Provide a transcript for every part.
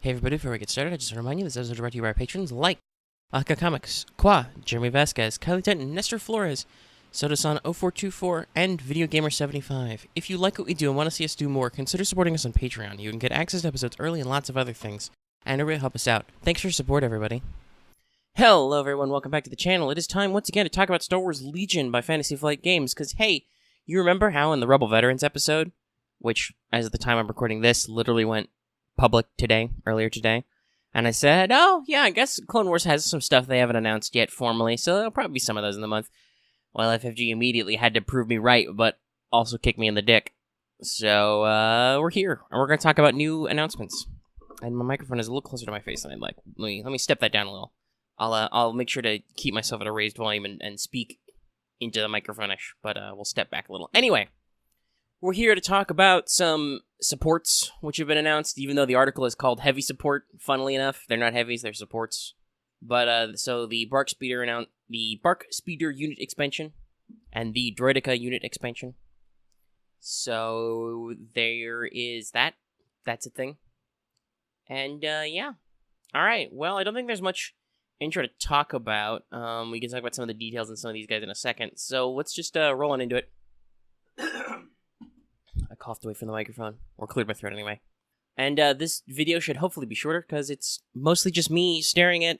Hey everybody, before we get started, I just want to remind you this episode is brought to you by our patrons like Aka Comics, Qua, Jeremy Vasquez, Kylie Denton, Nestor Flores, Sodasan0424, and Video Gamer 75. If you like what we do and want to see us do more, consider supporting us on Patreon. You can get access to episodes early and lots of other things, and it really help us out. Thanks for your support, everybody. Hello everyone, welcome back to the channel. It is time once again to talk about Star Wars Legion by Fantasy Flight Games, because hey, you remember how in the Rebel Veterans episode, which, as of the time I'm recording this, literally went public earlier today, and I said, oh, yeah, I guess Clone Wars has some stuff they haven't announced yet formally, so there'll probably be some of those in the month. Well, FFG immediately had to prove me right, but also kick me in the dick. So, we're here, and we're going to talk about new announcements. And my microphone is a little closer to my face than I'd like. Let me step that down a little. I'll make sure to keep myself at a raised volume and speak into the microphone-ish, but we'll step back a little. Anyway, we're here to talk about some supports which have been announced, even though the article is called Heavy Support. Funnily enough, they're not heavies, they're supports. But, so the BARC Speeder announced the BARC Speeder unit expansion and the Droideka unit expansion. So there is that. That's a thing. And, yeah. Alright, well, I don't think there's much intro to talk about. We can talk about some of the details and some of these guys in a second. So let's just roll on into it. I coughed away from the microphone, or cleared my throat anyway. And this video should hopefully be shorter, because it's mostly just me staring at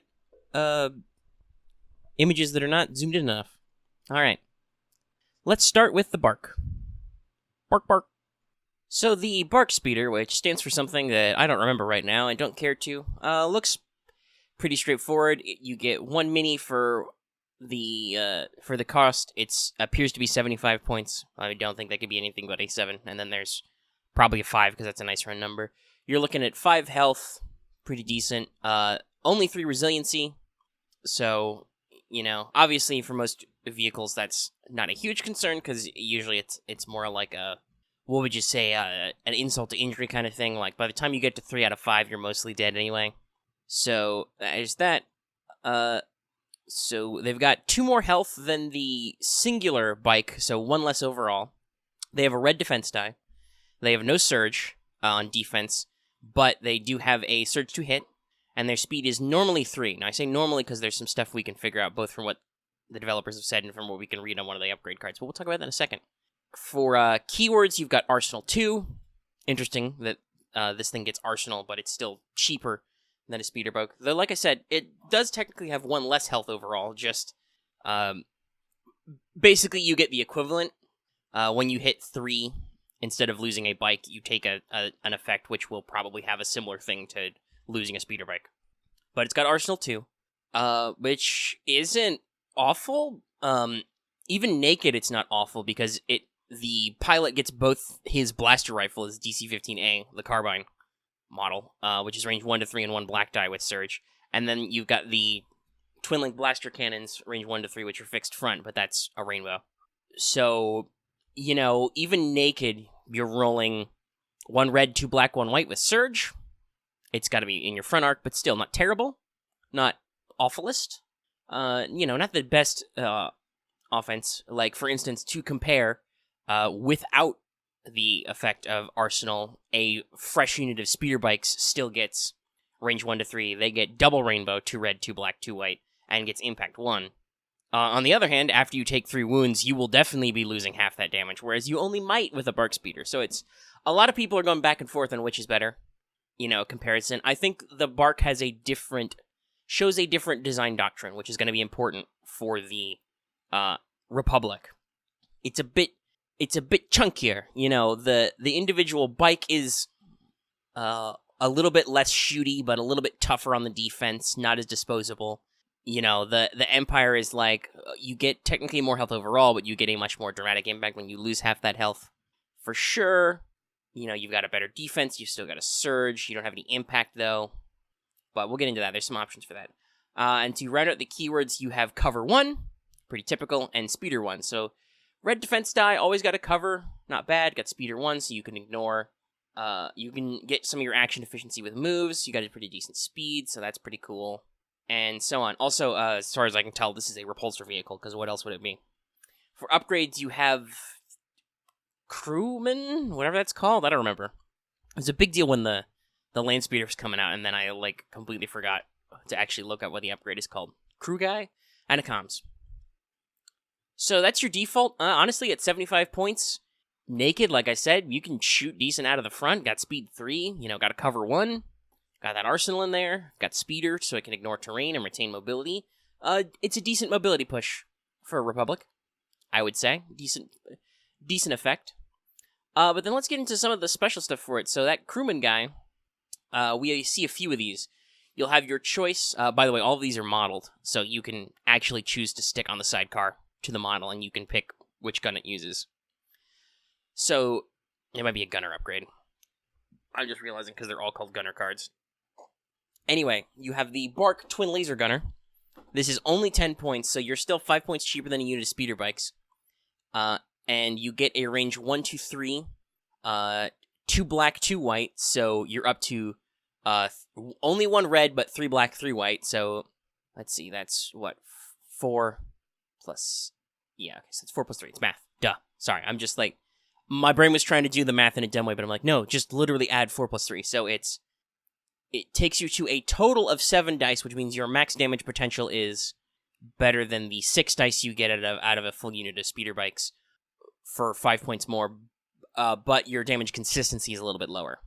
images that are not zoomed in enough. Alright. Let's start with the BARC. BARC, BARC. So the BARC Speeder, which stands for something that I don't remember right now and don't care to, looks pretty straightforward. You get one mini for the cost. It appears to be 75 points. I don't think that could be anything but a 7, and then there's probably a 5 because that's a nice round number. You're looking at 5 health, pretty decent. Only 3 resiliency, so you know, obviously for most vehicles that's not a huge concern because usually it's more like a, what would you say, an insult to injury kind of thing. Like by the time you get to 3 out of 5, you're mostly dead anyway. So there's that. So they've got 2 more health than the singular bike, so 1 less overall. They have a red defense die. They have no surge on defense, but they do have a surge to hit, and their speed is normally 3. Now I say normally because there's some stuff we can figure out, both from what the developers have said and from what we can read on one of the upgrade cards, but we'll talk about that in a second. For keywords, you've got Arsenal 2. Interesting that this thing gets Arsenal, but it's still cheaper than a speeder boat. Though, like I said, it does technically have 1 less health overall, just basically you get the equivalent. When you hit 3, instead of losing a bike, you take an effect which will probably have a similar thing to losing a speeder bike. But it's got Arsenal 2, which isn't awful. Even naked, it's not awful, because the pilot gets both his blaster rifle, his DC-15A, the carbine model, which is range 1 to 3 and 1 black die with surge, and then you've got the twin-link blaster cannons, range 1 to 3, which are fixed front, but that's a rainbow. So, you know, even naked, you're rolling 1 red, 2 black, 1 white with surge. It's got to be in your front arc, but still not terrible, not awfulest. You know, not the best offense. Like, for instance, to compare, without the effect of Arsenal, a fresh unit of speeder bikes still gets range 1 to 3. They get double rainbow, 2 red, 2 black, 2 white, and gets impact 1. On the other hand, after you take 3 wounds, you will definitely be losing half that damage, whereas you only might with a BARC Speeder. So it's, a lot of people are going back and forth on which is better, you know, comparison. I think the BARC has shows a different design doctrine, which is going to be important for the Republic. It's a bit chunkier, you know, the individual bike is a little bit less shooty, but a little bit tougher on the defense, not as disposable. You know, the Empire is like, you get technically more health overall, but you get a much more dramatic impact when you lose half that health. For sure, you know, you've got a better defense, you've still got a surge, you don't have any impact though, but we'll get into that, there's some options for that. And to round out the keywords, you have Cover 1, pretty typical, and Speeder 1, so red defense die, always got a cover, not bad. Got Speeder 1, so you can ignore. You can get some of your action efficiency with moves. You got a pretty decent speed, so that's pretty cool. And so on. Also, as far as I can tell, this is a repulsor vehicle, because what else would it be? For upgrades, you have crewman, whatever that's called. I don't remember. It was a big deal when the the land speeder's coming out, and then I like completely forgot to actually look up what the upgrade is called. Crew guy and a comms. So that's your default. Honestly, at 75 points, naked, like I said, you can shoot decent out of the front. Got speed 3, got a cover 1. Got that arsenal in there. Got speeder, so it can ignore terrain and retain mobility. It's a decent mobility push for a Republic, I would say. Decent effect. But then let's get into some of the special stuff for it. So that crewman guy, we see a few of these. You'll have your choice. By the way, all of these are modeled, so you can actually choose to stick on the sidecar to the model, and you can pick which gun it uses. So it might be a gunner upgrade. I'm just realizing because they're all called gunner cards. Anyway, you have the BARC twin laser gunner. This is only 10 points, so you're still 5 points cheaper than a unit of speeder bikes. And you get a range 1, 2, 3, 2 black, 2 white, so you're up to only 1 red, but 3 black, 3 white, so let's see, that's what, 4 plus, yeah, okay, so it's 4 plus 3, it's math, duh, sorry, I'm just like, my brain was trying to do the math in a dumb way, but I'm like, no, just literally add 4 plus 3, so it takes you to a total of 7 dice, which means your max damage potential is better than the 6 dice you get out of a full unit of speeder bikes for 5 points more, but your damage consistency is a little bit lower.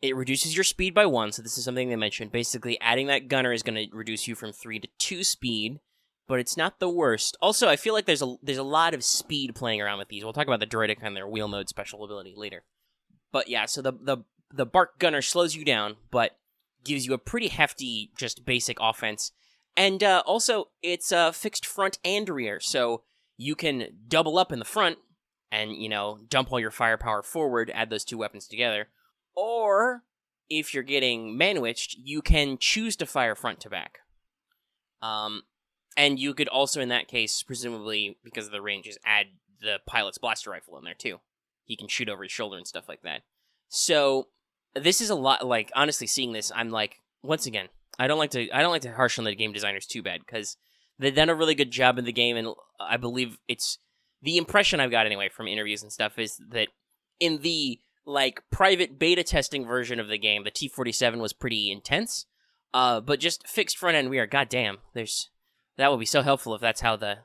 It reduces your speed by 1, so this is something they mentioned. Basically, adding that gunner is going to reduce you from 3 to 2 speed, but it's not the worst. Also, I feel like there's a lot of speed playing around with these. We'll talk about the Droideka and their wheel mode special ability later. But yeah, so the BARC gunner slows you down, but gives you a pretty hefty, just basic offense. And also, it's fixed front and rear, so you can double up in the front and, dump all your firepower forward, add those 2 weapons together. Or, if you're getting manwiched, you can choose to fire front to back. And you could also, in that case, presumably, because of the ranges, add the pilot's blaster rifle in there, too. He can shoot over his shoulder and stuff like that. So, this is a lot, like, honestly, seeing this, I'm like, once again, I don't like to harsh on the game designers too bad, because they've done a really good job in the game, and I believe it's, the impression I've got anyway from interviews and stuff is that in the, like, private beta testing version of the game, the T-47 was pretty intense, but just fixed front and rear, goddamn, that would be so helpful if that's how the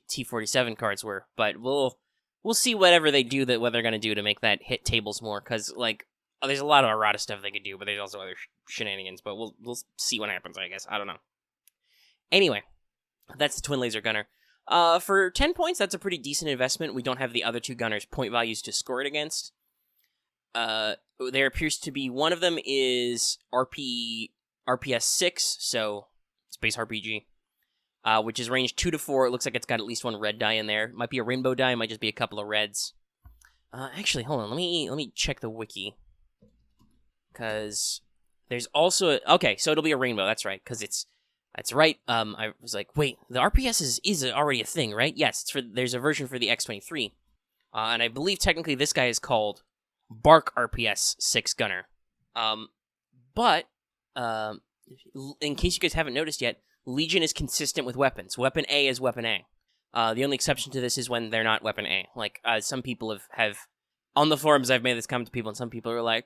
T-47 cards were, but we'll see whatever they do, what they're going to do to make that hit tables more, because, like, there's a lot of errata stuff they could do, but there's also other shenanigans, but we'll see what happens, I guess. I don't know. Anyway, that's the twin laser gunner. For 10 points, that's a pretty decent investment. We don't have the other 2 gunners' point values to score it against. There appears to be, one of them is RPS 6, so Space RPG, which is range 2 to 4. It looks like it's got at least 1 red die in there. Might be a rainbow die, might just be a couple of reds. Actually, hold on, let me check the wiki. Because there's also okay, so it'll be a rainbow. That's right, because that's right. I was like, wait, the RPS is already a thing, right? Yes, there's a version for the X-23, and I believe technically this guy is called BARC RPS 6 Gunner. But in case you guys haven't noticed yet, Legion is consistent with weapons. Weapon A is Weapon A. The only exception to this is when they're not Weapon A. Like some people have on the forums, I've made this comment to people, and some people are like,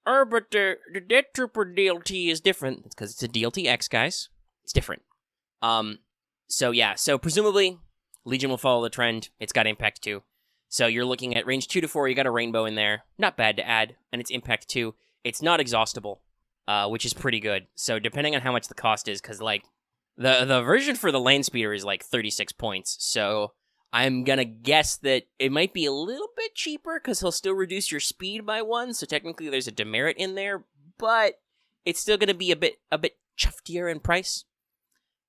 but the Death Trooper DLT is different. It's because it's a DLT X, guys. It's different. So presumably, Legion will follow the trend. It's got Impact 2. So you're looking at range 2 to 4, you got a rainbow in there. Not bad to add, and it's Impact 2. It's not exhaustible, which is pretty good. So depending on how much the cost is, because, like, the version for the land speeder is, like, 36 points. So I'm gonna guess that it might be a little bit cheaper because he'll still reduce your speed by 1, so technically there's a demerit in there, but it's still gonna be a bit chuftier in price.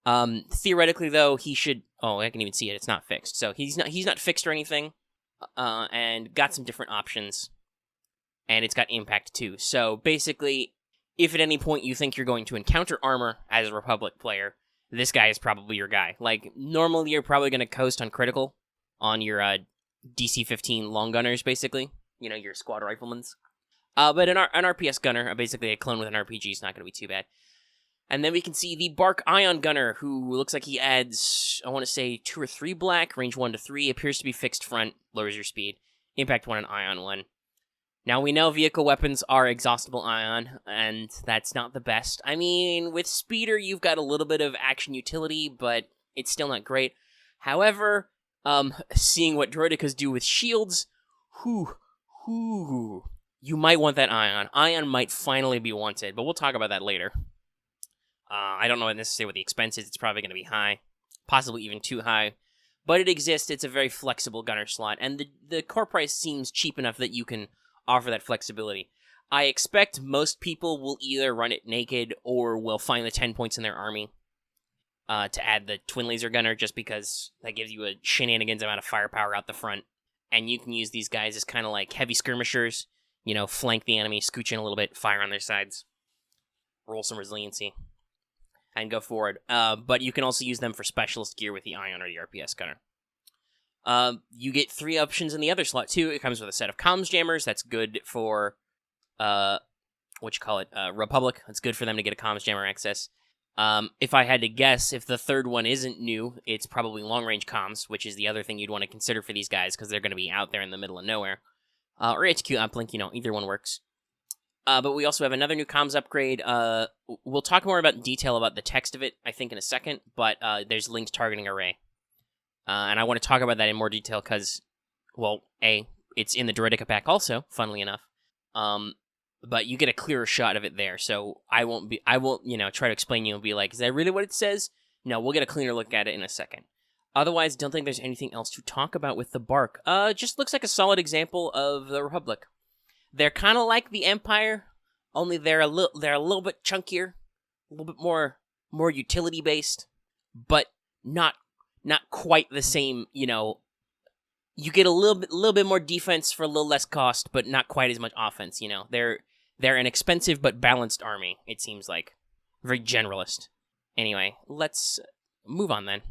Theoretically, though, he should. Oh, I can even see it. It's not fixed, so he's not fixed or anything, and got some different options, and it's got Impact too. So basically, if at any point you think you're going to encounter armor as a Republic player, this guy is probably your guy. Like, normally you're probably going to coast on critical on your DC-15 long gunners, basically. Your squad riflemans. But an RPS gunner, basically a clone with an RPG, is not going to be too bad. And then we can see the BARC Ion gunner, who looks like he adds, I want to say, 2 or 3 black, range 1 to 3, appears to be fixed front, lowers your speed, Impact 1 and Ion 1. Now, we know vehicle weapons are exhaustible ion, and that's not the best. I mean, with Speeder, you've got a little bit of action utility, but it's still not great. However, seeing what Droidekas do with shields, you might want that ion. Ion might finally be wanted, but we'll talk about that later. I don't know necessarily what the expense is. It's probably going to be high, possibly even too high. But it exists. It's a very flexible gunner slot, and the core price seems cheap enough that you can offer that flexibility. I expect most people will either run it naked or will find the 10 points in their army to add the twin laser gunner, just because that gives you a shenanigans amount of firepower out the front. And you can use these guys as kind of like heavy skirmishers, flank the enemy, scooch in a little bit, fire on their sides, roll some resiliency, and go forward. But you can also use them for specialist gear with the Ion or the RPS gunner. You get 3 options in the other slot, too. It comes with a set of comms jammers. That's good for, Republic. That's good for them to get a comms jammer access. If I had to guess, if the third one isn't new, it's probably long-range comms, which is the other thing you'd want to consider for these guys, because they're going to be out there in the middle of nowhere. Or HQ uplink, either one works. But we also have another new comms upgrade. We'll talk more about detail about the text of it, I think, in a second, but there's linked targeting array. And I want to talk about that in more detail because, it's in the Droideka pack also, funnily enough. But you get a clearer shot of it there, so I won't try to explain you and be like, is that really what it says? No, we'll get a cleaner look at it in a second. Otherwise, don't think there's anything else to talk about with the BARC. Just looks like a solid example of the Republic. They're kind of like the Empire, only they're a little bit chunkier, a little bit more utility based, but not quite the same. You get a little bit more defense for a little less cost, but not quite as much offense. They're an expensive but balanced army. It seems like very generalist. Anyway, let's move on then.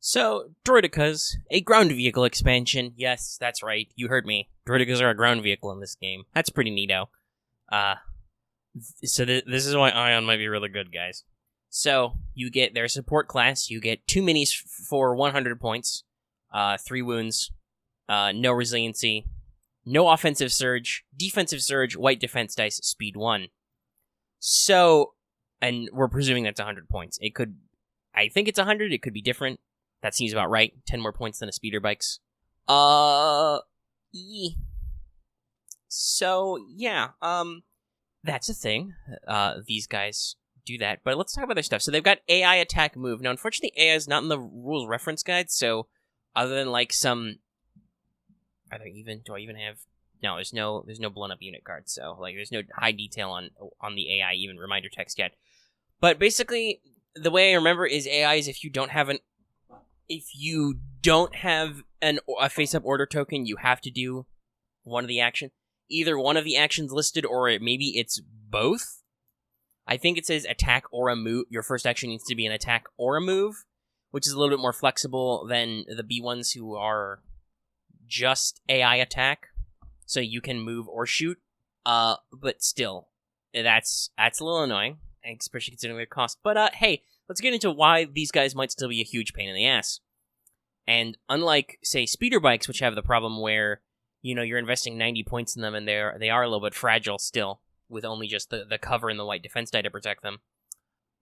So, Droidekas, a ground vehicle expansion. Yes, that's right. You heard me. Droidekas are a ground vehicle in this game. That's pretty neato. So this is why Ion might be really good, guys. So, you get their support class. You get 2 minis for 100 points. 3 wounds. No resiliency. No offensive surge. Defensive surge. White defense dice. Speed 1. So, and we're presuming that's 100 points. I think it's 100. It could be different. That seems about right. 10 more points than a speeder bike's. So, yeah. That's a thing. These guys do that. But let's talk about their stuff. So they've got AI attack move. Now, unfortunately, AI is not in the rules reference guide, so other than like some... Do I even have... No, there's no blown up unit cards, so like there's no high detail on the AI even reminder text yet. But basically, the way I remember is AI is if you don't have a face-up order token, you have to do one of the action. Either one of the actions listed, or maybe it's both. I think it says attack or a move. Your first action needs to be an attack or a move, which is a little bit more flexible than the B1s who are just AI attack. So you can move or shoot. But still, that's a little annoying, especially considering their cost. But hey, let's get into why these guys might still be a huge pain in the ass. And unlike, say, speeder bikes, which have the problem where, you're investing 90 points in them and they are a little bit fragile still, with only just the cover and the white defense die to protect them.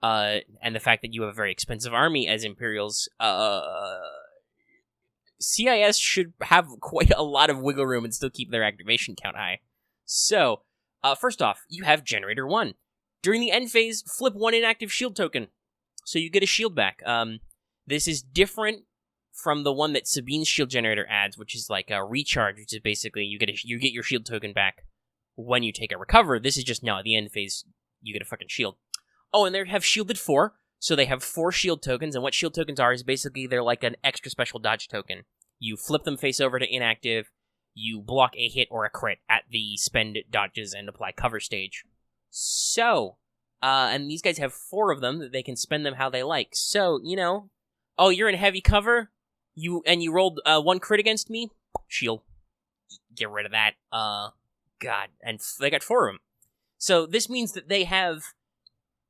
And the fact that you have a very expensive army as Imperials, CIS should have quite a lot of wiggle room and still keep their activation count high. So, first off, you have Generator 1. During the end phase, flip 1 inactive shield token. So you get a shield back. This is different from the one that Sabine's shield generator adds, which is like a recharge, which is basically you get your shield token back when you take a recover. This is just, no, at the end phase, you get a fucking shield. Oh, and they have shielded 4, so they have 4 shield tokens, and what shield tokens are is basically they're like an extra special dodge token. You flip them face over to inactive, you block a hit or a crit at the spend dodges and apply cover stage. So, and these guys have 4 of them that they can spend them how they like. So, oh, you're in heavy cover, you rolled 1 crit against me, shield. Get rid of that. God, and they got 4 of them. So this means that they have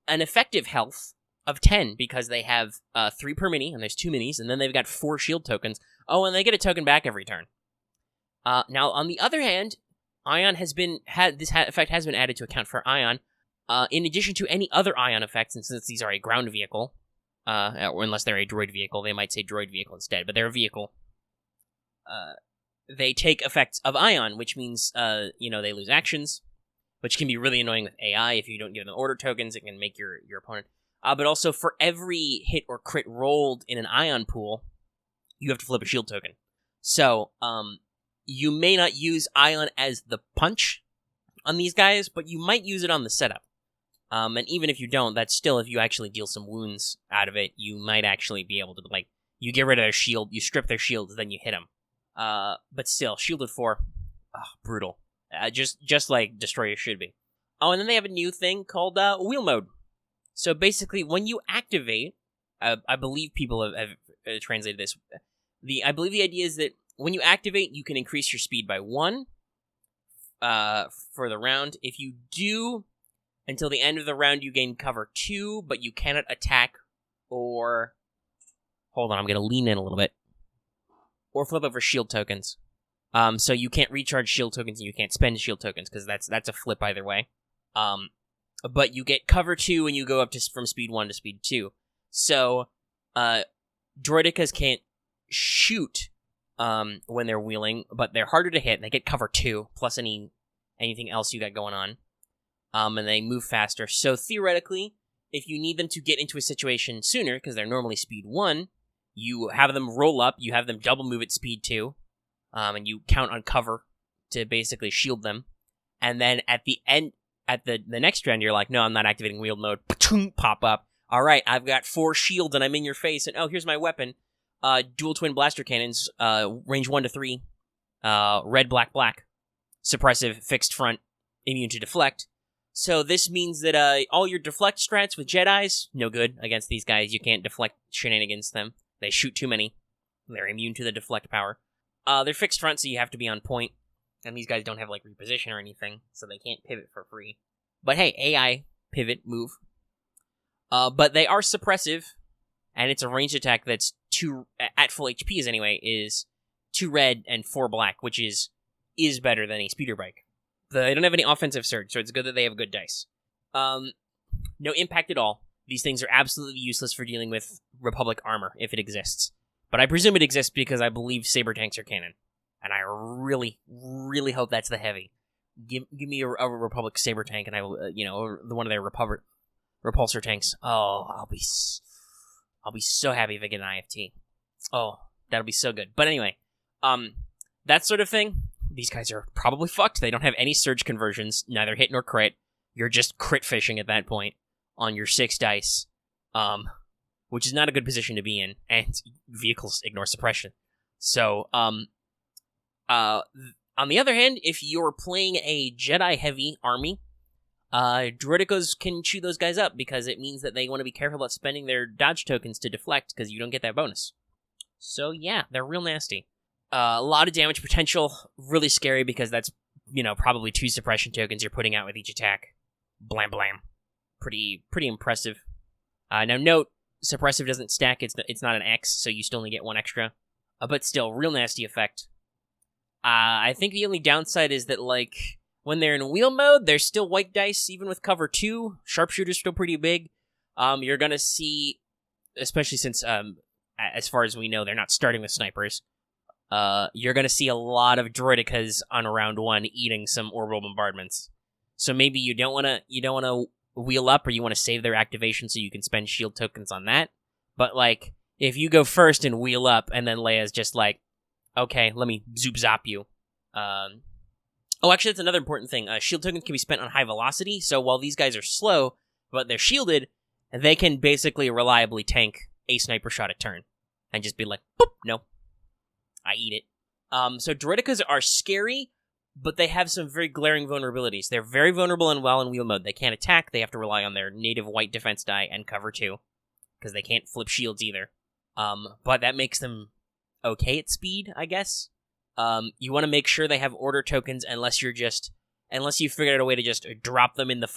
an effective health of 10 because they have 3 per mini, and there's 2 minis, and then they've got 4 shield tokens. Oh, and they get a token back every turn. Now, on the other hand, Ion has been effect has been added to account for Ion, in addition to any other Ion effects. And since these are a ground vehicle, or unless they're a droid vehicle, they might say droid vehicle instead. But they're a vehicle. They take effects of Ion, which means they lose actions, which can be really annoying with AI. If you don't give them order tokens, it can make your opponent. But also, for every hit or crit rolled in an Ion pool, you have to flip a shield token. So, you may not use Ion as the punch on these guys, but you might use it on the setup. And even if you don't, that's still, if you actually deal some wounds out of it, you might actually be able to, you get rid of their shield, you strip their shields, then you hit them. But still, shielded 4, brutal. Just like Destroyer should be. Oh, and then they have a new thing called wheel mode. So basically, when you activate, I believe people have translated this. I believe the idea is that when you activate, you can increase your speed by 1 for the round. If you do, until the end of the round, you gain cover 2, but you cannot attack or... Hold on, I'm going to lean in a little bit. Or flip over shield tokens. So you can't recharge shield tokens and you can't spend shield tokens, because that's a flip either way. But you get cover 2 and you go up from speed 1 to speed 2. So, Droidekas can't shoot when they're wheeling, but they're harder to hit, and they get cover 2, plus anything else you got going on. And they move faster. So theoretically, if you need them to get into a situation sooner, because they're normally speed 1, you have them roll up, you have them double move at speed 2, and you count on cover to basically shield them. And then at the end, at the next round, you're like, no, I'm not activating wheel mode. Pop up. All right, I've got 4 shields and I'm in your face. And oh, here's my weapon. Dual twin blaster cannons, range 1 to 3, red, black, black. Suppressive, fixed front, immune to deflect. So this means that all your deflect strats with Jedis, no good against these guys. You can't deflect shenanigans them. They shoot too many. They're immune to the deflect power. They're fixed front, so you have to be on point. And these guys don't have, reposition or anything, so they can't pivot for free. But hey, AI, pivot, move. But they are suppressive, and it's a ranged attack that's 2, at full HPs anyway, is 2 red and 4 black, which is better than a speeder bike. They don't have any offensive surge, so it's good that they have good dice. No impact at all. These things are absolutely useless for dealing with Republic armor, if it exists. But I presume it exists because I believe saber tanks are canon. And I really, really hope that's the heavy. Give me a Republic saber tank, and I will, one of their repulsor tanks. Oh, I'll be so happy if I get an IFT. Oh, that'll be so good. But anyway, that sort of thing. These guys are probably fucked. They don't have any surge conversions, neither hit nor crit. You're just crit fishing at that point on your 6 dice, which is not a good position to be in. And vehicles ignore suppression. So, on the other hand, if you're playing a Jedi-heavy army, Droidekas can chew those guys up, because it means that they want to be careful about spending their dodge tokens to deflect, because you don't get that bonus. So yeah, they're real nasty. A lot of damage potential, really scary, because that's, probably 2 suppression tokens you're putting out with each attack. Blam blam. Pretty impressive. Now note, suppressive doesn't stack, it's not an X, so you still only get 1 extra. But still, real nasty effect. I think the only downside is that, when they're in wheel mode, they're still white dice, even with cover 2. Sharpshooter's still pretty big. You're gonna see, especially since, as far as we know, they're not starting with snipers, you're gonna see a lot of Droidekas on round 1 eating some orbital bombardments. So maybe you don't wanna wheel up, or you wanna save their activation so you can spend shield tokens on that. But, if you go first and wheel up, and then Leia's just okay, let me zoop zop you. Actually, that's another important thing. Shield tokens can be spent on high velocity, so while these guys are slow, but they're shielded, they can basically reliably tank a sniper shot a turn. And just be like, boop, no. I eat it. So Droidekas are scary, but they have some very glaring vulnerabilities. They're very vulnerable and while in wheel mode. They can't attack, they have to rely on their native white defense die and cover 2, because they can't flip shields either. But that makes them okay at speed, I guess. You want to make sure they have order tokens unless you figured out a way to just drop them in the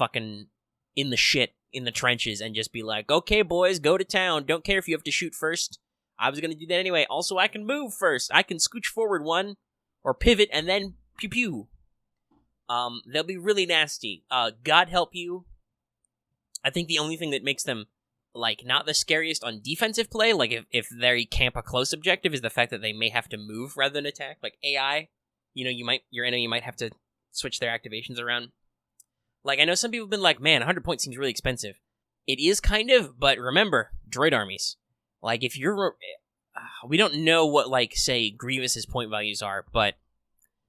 trenches and just be like, okay, boys, go to town. Don't care if you have to shoot first. I was going to do that anyway. Also, I can move first. I can scooch forward 1 or pivot and then pew pew. they'll be really nasty. God help you. I think the only thing that makes them, like, not the scariest on defensive play, like, if they camp a close objective, is the fact that they may have to move rather than attack. Like, AI, your enemy might have to switch their activations around. Like, I know some people have been like, man, 100 points seems really expensive. It is kind of, but remember, droid armies. Like, if you're... we don't know what, like, say, Grievous's point values are, but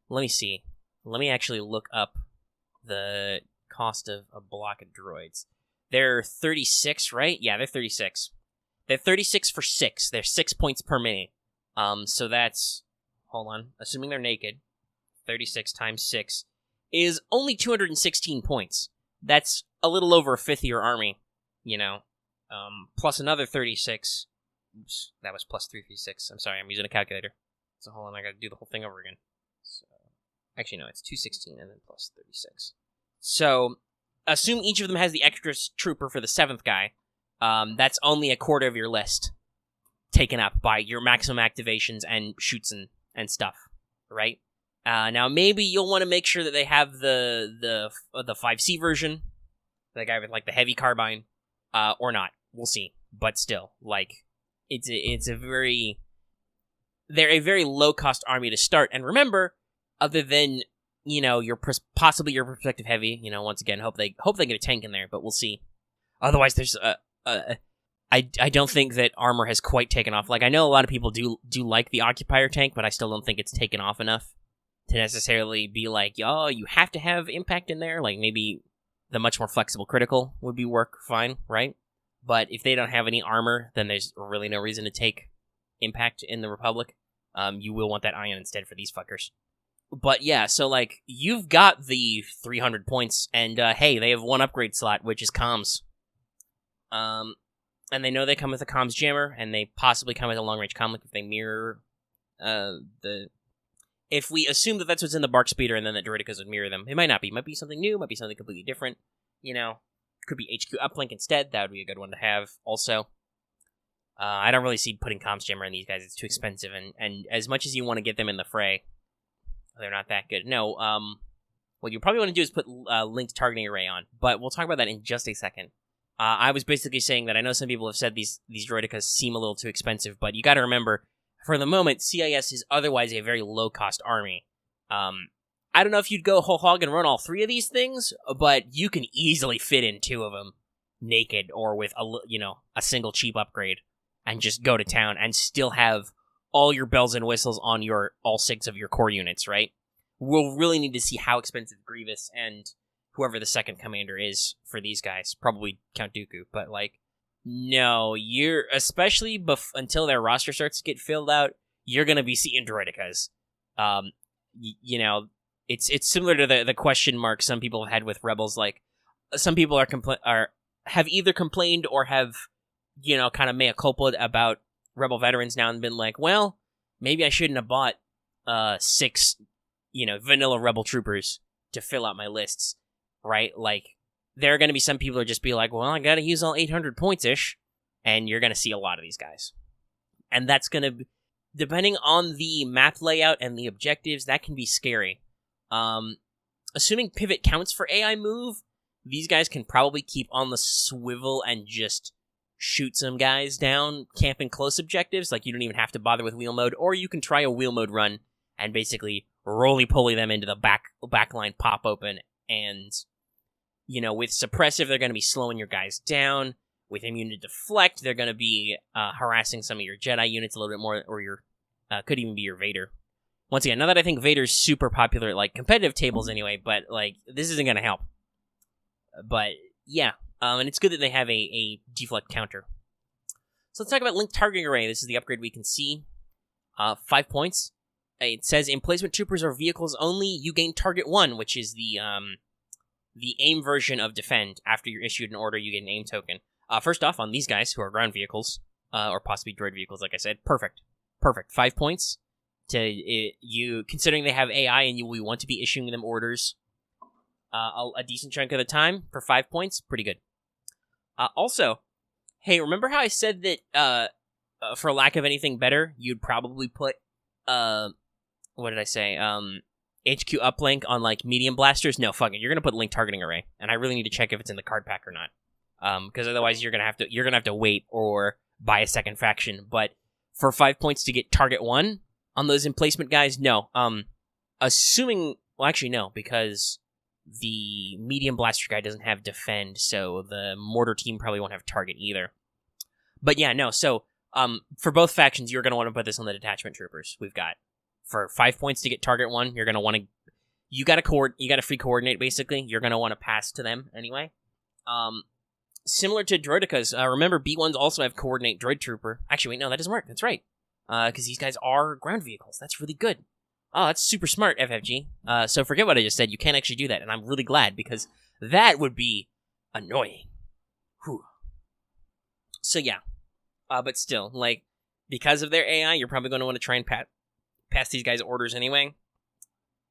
let me see. Let me actually look up the cost of a block of droids. They're 36, right? Yeah, they're 36. They're 36 for 6. They're 6 points per mini. So that's... Hold on. Assuming they're naked, 36 times 6 is only 216 points. That's a little over a fifth of your army, plus another 36. Oops, that was plus 336. I'm sorry, I'm using a calculator. So hold on, I gotta do the whole thing over again. So, actually, no, it's 216 and then plus 36. So, assume each of them has the extra trooper for the 7th guy. That's only a quarter of your list taken up by your maximum activations and shoots and stuff, right? Now, maybe you'll want to make sure that they have the 5C version, the guy with, like, the heavy carbine, or not. We'll see. But still, like, they're a very low-cost army to start. And remember, other than, possibly your perspective heavy, once again, hope they get a tank in there, but we'll see. Otherwise, there's, I don't think that armor has quite taken off. Like, I know a lot of people do like the occupier tank, but I still don't think it's taken off enough to necessarily be like, oh, you have to have impact in there. Like, maybe the much more flexible critical would be work fine, right? But if they don't have any armor, then there's really no reason to take impact in the Republic. You will want that ion instead for these fuckers. But yeah, so, like, you've got the 300 points, and hey, they have one upgrade slot, which is comms. And they know they come with a comms jammer, and they possibly come with a long-range comm if they mirror If we assume that that's what's in the BARC Speeder, and then the Droidekas would mirror them, it might not be. It might be something new, might be something completely different, Could be HQ uplink instead. That would be a good one to have, also. I don't really see putting comms jammer in these guys. It's too expensive, and as much as you want to get them in the fray, they're not that good. No, what you probably want to do is put linked targeting array on, but we'll talk about that in just a second. I was basically saying that I know some people have said these Droidekas seem a little too expensive, but you gotta remember, for the moment, CIS is otherwise a very low-cost army. I don't know if you'd go whole hog and run all 3 of these things, but you can easily fit in 2 of them naked or with a single cheap upgrade and just go to town and still have all your bells and whistles on all 6 of your core units, right? We'll really need to see how expensive Grievous and whoever the second commander is for these guys. Probably Count Dooku, but, like, no, especially until their roster starts to get filled out, you're going to be seeing Droidekas. It's similar to the question mark some people have had with Rebels. Like, some people have either complained or have, kind of mea culpa about Rebel veterans now and been like, well, maybe I shouldn't have bought 6, vanilla Rebel troopers to fill out my lists, right? Like, there are going to be some people who just be like, well, I got to use all 800 points-ish, and you're going to see a lot of these guys. And that's going to, depending on the map layout and the objectives, that can be scary. Assuming pivot counts for AI move, these guys can probably keep on the swivel and just shoot some guys down, camping close objectives. Like, you don't even have to bother with wheel mode, or you can try a wheel mode run and basically roly-poly them into the backline pop open, and, with suppressive, they're going to be slowing your guys down. With immune to deflect, they're going to be harassing some of your Jedi units a little bit more, or could even be your Vader. Once again, not that I think Vader's super popular at, like, competitive tables anyway, but, like, this isn't going to help. But, yeah, and it's good that they have a deflect counter. So let's talk about linked targeting array. This is the upgrade we can see. 5 points. It says, emplacement troopers or vehicles only, you gain target 1, which is the aim version of defend. After you're issued an order, you get an aim token. First off, on these guys, who are ground vehicles, or possibly droid vehicles, like I said, perfect. 5 points. You considering they have AI and we want to be issuing them orders a decent chunk of the time for 5 points, pretty good. Also, hey, remember how I said that for lack of anything better, you'd probably put what did I say? HQ uplink on like medium blasters, no, fuck it, you're gonna put link targeting array, and I really need to check if it's in the card pack or not, because otherwise you're gonna have to wait or buy a second faction. But for 5 points to get target 1 on those emplacement guys, no. Assuming, well, actually no, because the medium blaster guy doesn't have defend, so the mortar team probably won't have target either. But yeah, no. So for both factions, you're gonna want to put this on the detachment troopers. We've got for 5 points to get target 1. You're gonna want to. You got to free coordinate basically. You're gonna want to pass to them anyway. Similar to Droidekas, remember B1s also have coordinate droid trooper. Actually, wait, no, that doesn't work. That's right. Because these guys are ground vehicles. That's really good. Oh, that's super smart, FFG. So forget what I just said. You can't actually do that, and I'm really glad, because that would be annoying. Whew. So yeah. But still, like, because of their AI, you're probably going to want to try and pass these guys orders anyway.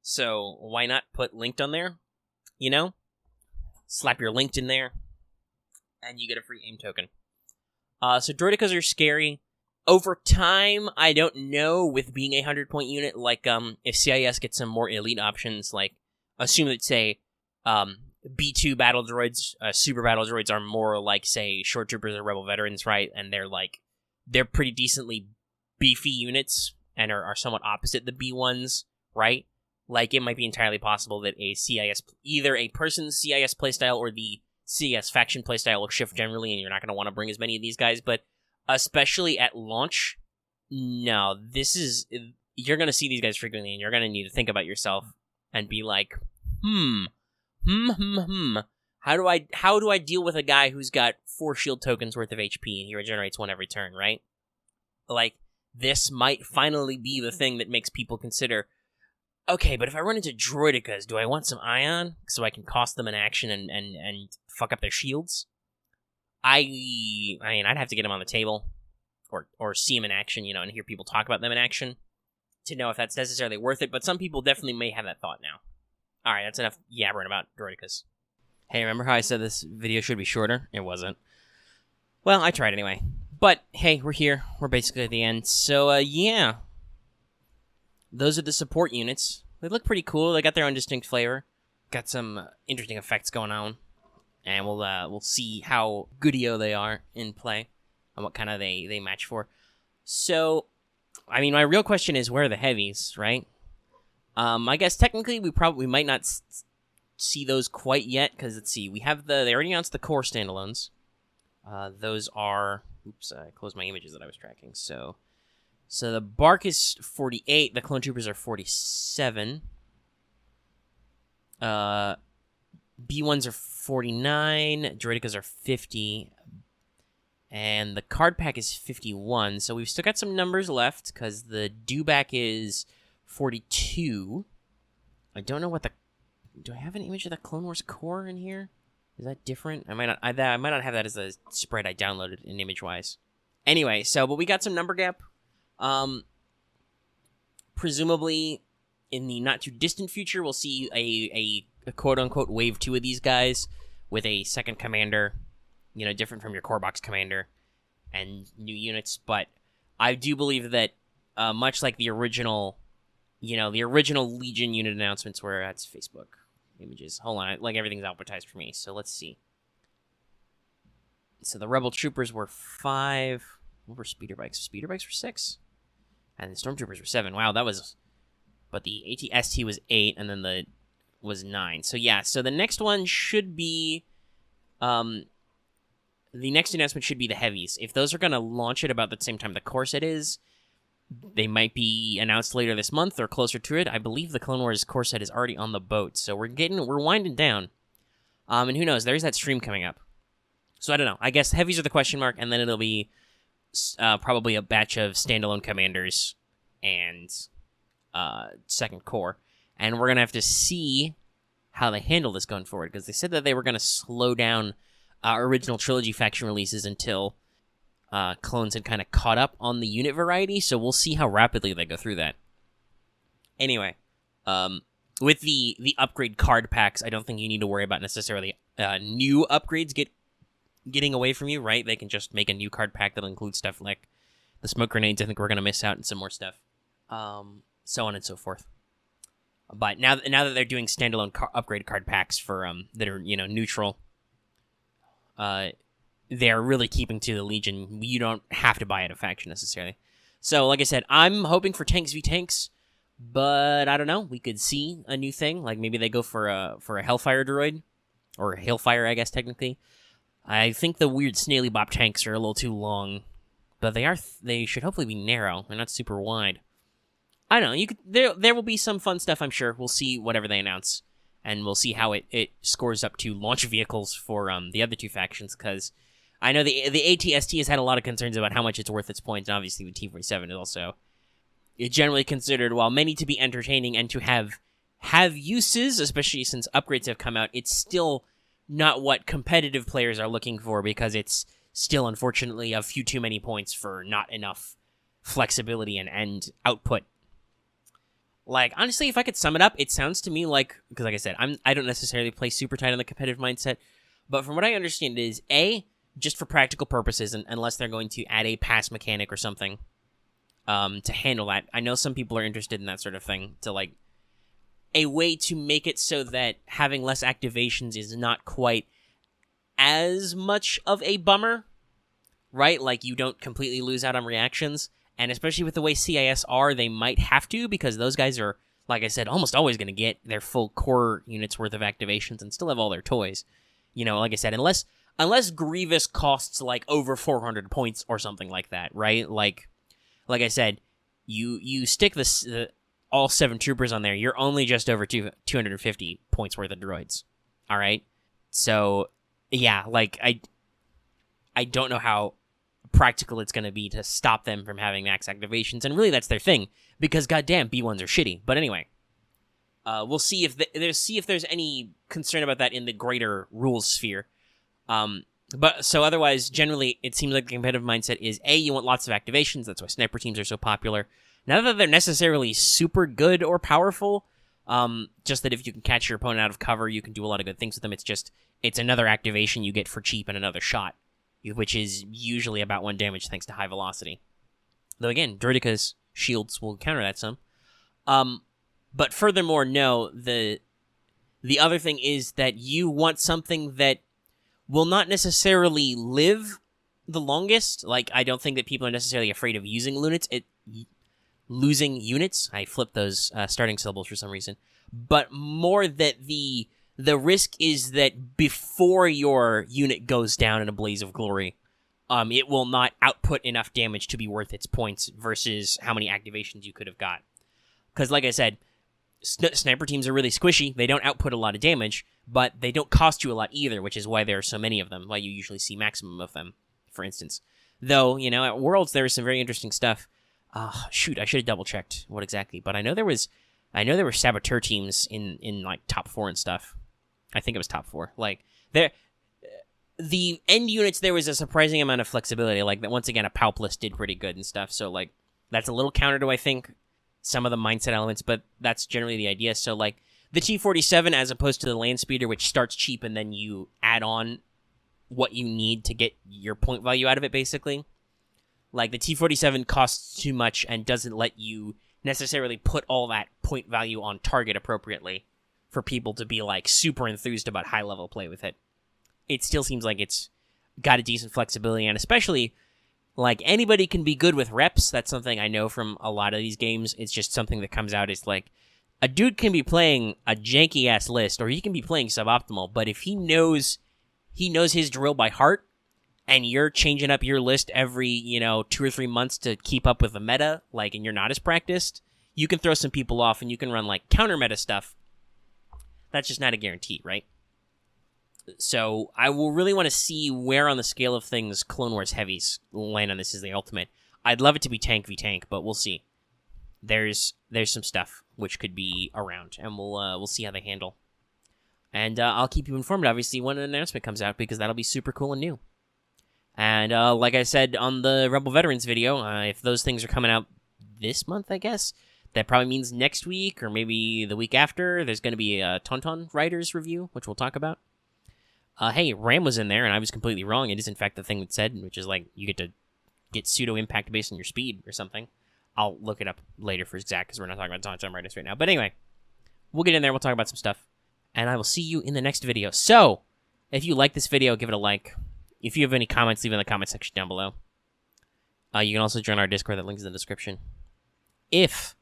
So why not put linked on there? You know? Slap your linked in there, and you get a free aim token. So Droidekas are scary. Over time, I don't know, with being a 100-point unit, like, if CIS gets some more elite options, like, assume that, say, B2 battle droids, super battle droids are more like, say, short troopers or rebel veterans, right? And they're pretty decently beefy units, and are somewhat opposite the B1s, right? Like, it might be entirely possible that a CIS, either a person's CIS playstyle or the CIS faction playstyle will shift generally, and you're not going to want to bring as many of these guys, but especially at launch, no, you're going to see these guys frequently, and you're going to need to think about yourself and be like, how do I deal with a guy who's got 4 shield tokens worth of HP and he regenerates 1 every turn, right? Like, this might finally be the thing that makes people consider, okay, but if I run into Droidekas, do I want some Ion so I can cost them an action and fuck up their shields? I mean, I'd have to get them on the table, or see them in action, and hear people talk about them in action to know if that's necessarily worth it, but some people definitely may have that thought now. Alright, that's enough yabbering about Droidekas. Hey, remember how I said this video should be shorter? It wasn't. Well, I tried anyway. But, hey, we're here. We're basically at the end. So, yeah. Those are the support units. They look pretty cool. They got their own distinct flavor. Got some interesting effects going on. And we'll see how good-o they are in play, and what kind of they match for. So, I mean, my real question is, where are the heavies, right? I guess technically we might not see those quite yet, because let's see, they already announced the core standalones. Those are, oops, I closed my images that I was tracking. So the BARC is 48, the clone troopers are 47. B1s are 49, Droidekas are 50, and the card pack is 51, so we've still got some numbers left, because the dewback is 42. I don't know do I have an image of the Clone Wars core in here? Is that different? I might not have that as a spread I downloaded in image-wise. Anyway, but we got some number gap. Presumably, in the not-too-distant future, we'll see a quote-unquote wave 2 of these guys with a second commander, different from your core box commander, and new units. But I do believe that, much like the original Legion unit announcements were, that's Facebook images. Hold on, like everything's advertised for me, so let's see. So the Rebel Troopers were 5. What were Speeder Bikes? Speeder Bikes were 6. And the Stormtroopers were 7. Wow, that was... But the AT-ST was 8, and then was 9. So yeah, so the next one should be... the next announcement should be the heavies. If those are going to launch at about the same time the core set is, they might be announced later this month or closer to it. I believe the Clone Wars core set is already on the boat, so we're winding down. And who knows, there's that stream coming up. So I don't know. I guess heavies are the question mark, and then it'll be probably a batch of standalone commanders and second core. And we're going to have to see how they handle this going forward, because they said that they were going to slow down original trilogy faction releases until clones had kind of caught up on the unit variety, so we'll see how rapidly they go through that. Anyway, with the upgrade card packs, I don't think you need to worry about necessarily new upgrades getting away from you, right? They can just make a new card pack that'll include stuff like the smoke grenades. I think we're going to miss out on some more stuff. So on and so forth. But now that they're doing standalone upgrade card packs for that are neutral, they're really keeping to the Legion. You don't have to buy it a faction necessarily. So, like I said, I'm hoping for tanks v tanks, but I don't know. We could see a new thing, like maybe they go for a Hellfire droid, or Hailfire, I guess technically. I think the weird snaily bop tanks are a little too long, but they should hopefully be narrow. They're not super wide. I don't know. There will be some fun stuff, I'm sure. We'll see whatever they announce, and we'll see how it scores up to launch vehicles for the other two factions, because I know the ATST has had a lot of concerns about how much it's worth its points, and obviously the T-47 is also generally considered, while many to be entertaining and to have uses, especially since upgrades have come out, it's still not what competitive players are looking for, because it's still, unfortunately, a few too many points for not enough flexibility and output. Like, honestly, if I could sum it up, it sounds to me like, because like I said, I don't necessarily play super tight on the competitive mindset, but from what I understand is, just for practical purposes, and unless they're going to add a pass mechanic or something to handle that. I know some people are interested in that sort of thing, to like, a way to make it so that having less activations is not quite as much of a bummer, right? Like, you don't completely lose out on reactions. And especially with the way CIS are, they might have to, because those guys are, like I said, almost always going to get their full core units worth of activations and still have all their toys. Like I said, unless Grievous costs like over 400 points or something like that, right? Like I said, you stick all 7 troopers on there, you're only just over 250 points worth of droids. All right? So, yeah, like, I don't know how practical it's going to be to stop them from having max activations, and really that's their thing, because goddamn, B1s are shitty. But anyway, we'll see if there's any concern about that in the greater rules sphere. But so otherwise, generally, it seems like the competitive mindset is you want lots of activations. That's why sniper teams are so popular. Not that they're necessarily super good or powerful, just that if you can catch your opponent out of cover, you can do a lot of good things with them. It's another activation you get for cheap and another shot, which is usually about 1 damage thanks to high velocity. Though again, Droideka's shields will counter that some. But furthermore, no, the other thing is that you want something that will not necessarily live the longest. Like, I don't think that people are necessarily afraid of losing units. I flipped those starting syllables for some reason. But more that the risk is that before your unit goes down in a blaze of glory, it will not output enough damage to be worth its points versus how many activations you could have got. Because, like I said, sniper teams are really squishy. They don't output a lot of damage, but they don't cost you a lot either, which is why there are so many of them, why you usually see maximum of them, for instance. Though, at Worlds, there was some very interesting stuff. Shoot, I should have double-checked what exactly, but I know there were saboteur teams in like top 4 and stuff. I think it was top 4. Like, the end units, there was a surprising amount of flexibility. Like, that once again, a Palpless did pretty good and stuff. So, like, that's a little counter to, I think, some of the mindset elements, but that's generally the idea. So, like, the T-47, as opposed to the Land Speeder, which starts cheap and then you add on what you need to get your point value out of it, basically. Like, the T-47 costs too much and doesn't let you necessarily put all that point value on target appropriately for people to be, like, super enthused about high-level play with it. It still seems like it's got a decent flexibility, and especially, like, anybody can be good with reps. That's something I know from a lot of these games. It's just something that comes out as, like, a dude can be playing a janky-ass list, or he can be playing suboptimal, but if he knows his drill by heart, and you're changing up your list every, 2 or 3 months to keep up with the meta, like, and you're not as practiced, you can throw some people off, and you can run, like, counter-meta stuff. That's just not a guarantee, right? So I will really want to see where on the scale of things Clone Wars heavies land on this as the ultimate. I'd love it to be tank v tank, but we'll see. There's some stuff which could be around, and we'll see how they handle. And I'll keep you informed, obviously, when an announcement comes out, because that'll be super cool and new. And like I said on the Rebel Veterans video, if those things are coming out this month, I guess, that probably means next week or maybe the week after, there's going to be a Tauntaun Riders review, which we'll talk about. Hey, Ram was in there, and I was completely wrong. It is, in fact, the thing that said, which is, like, you get to get pseudo-impact based on your speed or something. I'll look it up later for exact, because we're not talking about Tauntaun Riders right now. But anyway, we'll get in there. We'll talk about some stuff. And I will see you in the next video. So, if you like this video, give it a like. If you have any comments, leave it in the comment section down below. You can also join our Discord. That link's in the description. If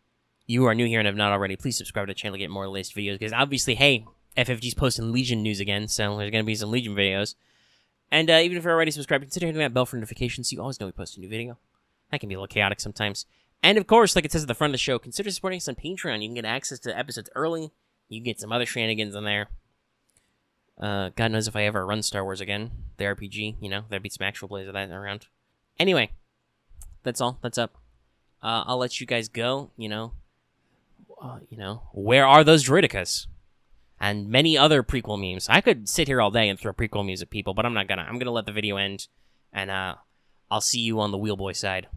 you are new here and have not already, please subscribe to the channel to get more latest videos. Because obviously, hey, FFG's posting Legion news again, so there's going to be some Legion videos. And even if you're already subscribed, consider hitting that bell for notifications so you always know we post a new video. That can be a little chaotic sometimes. And of course, like it says at the front of the show, consider supporting us on Patreon. You can get access to episodes early. You can get some other shenanigans in there. God knows if I ever run Star Wars again. The RPG, you know, there'd be some actual plays of that around. Anyway, that's all. That's up. I'll let you guys go, you know, where are those Droidekas? And many other prequel memes. I could sit here all day and throw prequel memes at people, but I'm not gonna. I'm gonna let the video end, and I'll see you on the Wheelboy side.